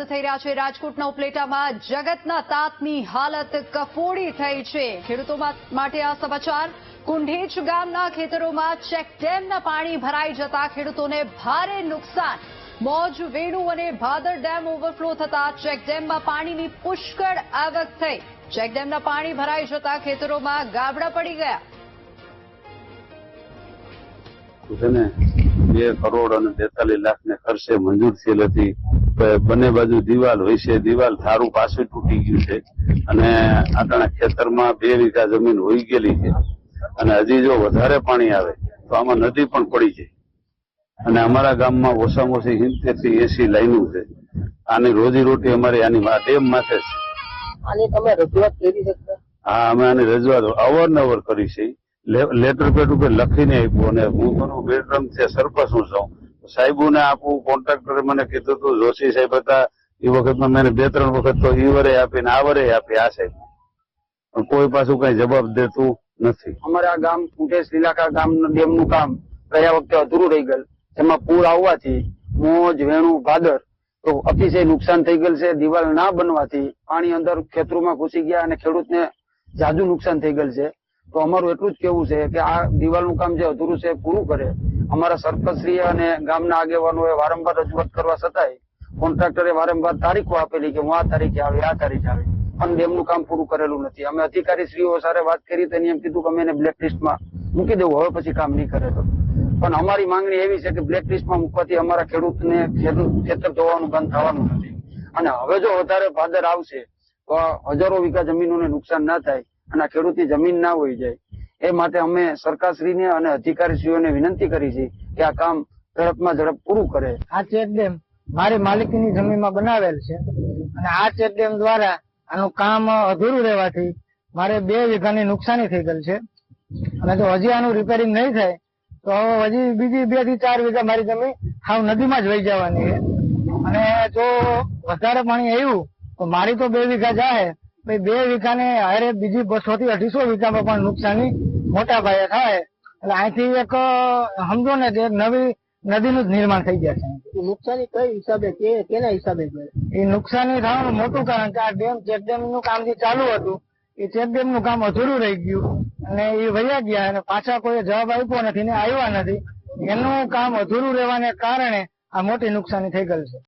પ્રાપ્ત થઈ રહ્યા છે। રાજકોટના ઉપલેટામાં જગતના તાતની હાલત કફોડી થઈ છે। ખેડૂતો માટે આ સમાચાર। કુંઢેજ ગામના ખેતરોમાં ચેકડેમના પાણી ભરાઈ જતા ખેડૂતોને ભારે નુકસાન। મોજ, વેણુ અને ભાદર ડેમ ઓવરફ્લો થતા ચેકડેમમાં પાણીની પુષ્કળ આવક થઈ। ચેકડેમના પાણી ભરાઈ જતા ખેતરોમાં ગાબડા પડી ગયા। 2 કરોડ અને 43 લાખ ને ખર્ચે મંજૂર થયેલ હતી। બંને બાજુ દિવાલ હોય છે, દિવાલ થારું પાછું તૂટી ગયું છે અને આપણા ખેતરમાં 2 વીઘા જમીન હોઈ ગયેલી છે અને હજી જો વધારે પાણી આવે તો આમાં નદી પણ પડી જાય અને અમારા ગામમાં ઓછામાં ઓછી 70 થી 80 લાઈનો છે। આની રોજીરોટી અમારી આની ડેમ માથે છે। આની તમે રજૂઆત કરી શકતા? હા, અમે આની રજૂઆત અવારનવાર કરી છે। લેટર પેડ ઉપર લખીને આપ્યું અને હું મારું બેડરૂમ છે સરપંચ હું છું, સાહેબોને આપું। કોન્ટ્રાક્ટરે મને કીધું હતું, જોશી સાહેબ હતા એ વખતમાં મેં 2-3 વખત તો ઈ વરે આપીને આ વરે આપી આ સાહેબ, પણ કોઈ પાછું કઈ જવાબ દેતું નથી। અમારા ગામ કુંઢેજ લીલાકા ગામ ડેમનું કામ ગયા વખતે અધૂરું રહી ગયેલ, જેમાં પૂર આવવાથી મોજ, વેણુ, ભાદર તો અતિશય નુકસાન થઈ ગયેલ છે। દિવાલ ના બનવાથી પાણી અંદર ખેતરોમાં ઘૂસી ગયા અને ખેડૂતને જાજુ નુકસાન થઈ ગયેલ છે। તો અમારું એટલું જ કેવું છે કે આ દિવાલનું કામ જે અધૂરું છે પૂરું કરે। અમારા સરપંચશ્રી અને ગામના આગેવાનોએ વારંવાર રજૂઆત કરવા છતાંય કોન્ટ્રાક્ટરે વારંવાર તારીખો આપેલી કે હું આ તારીખે આવી, આ તારીખે આવી, પણ ડેમનું કામ પૂરું કરેલું નથી। અમે અધિકારીશ્રીઓ સાથે વાત કરી તો એમ કીધું કે અમે એને બ્લેકલિસ્ટમાં મૂકી દેવું, હવે પછી કામ નહીં કરે તો। પણ અમારી માંગણી એવી છે કે બ્લેકલિસ્ટમાં મૂકવાથી અમારા ખેડૂતને ખેતર ધોવાનું બંધ થવાનું નથી અને હવે જો વધારે ભાદર આવશે તો હજારો વીઘા જમીનોને નુકસાન ના થાય અને ખેડૂતની જમીન ના હોઈ જાય। એ માટે અમે સરકારશ્રીને અને અધિકારીશ્રીઓને વિનંતી કરી છે કે આ કામ ઝડપમાં ઝડપ પૂરું કરે। આ ચેકડેમ મારી માલિકીની જમીનમાં બનાવેલ છે અને આ ચેકડેમ દ્વારા આનું કામ અધૂરું રહેવાથી મારે 2 વીઘાની નુકસાની થઈ ગયેલ છે અને જો હજી આનું રિપેરિંગ નહીં થાય તો હજી બીજી 2 થી 4 વીઘા મારી જમીન હાવ નદીમાં જ વહી જવાની છે અને જો વધારે પાણી આવ્યું તો મારી તો 2 વીઘા જાય, 2 વીઘાને હારે બીજી 200 થી 250 વીઘામાં પણ નુકસાની મોટા પાયે થાય। એટલે અહીંથી એક સમજો ને કે નવી નદીનું જ નિર્માણ થઈ ગયા છે। નુકસાની કઈ હિસાબે કેના હિસાબે? એ નુકસાની થવાનું મોટું કારણ કે આ ચેકડેમ નું કામ જે ચાલુ હતું એ ચેકડેમ નું કામ અધૂરું રહી ગયું અને એ વયા ગયા અને પાછા કોઈ જવાબ આપ્યો નથી ને આવ્યા નથી। એનું કામ અધૂરું રહેવાને કારણે આ મોટી નુકસાની થઈ ગયેલ છે।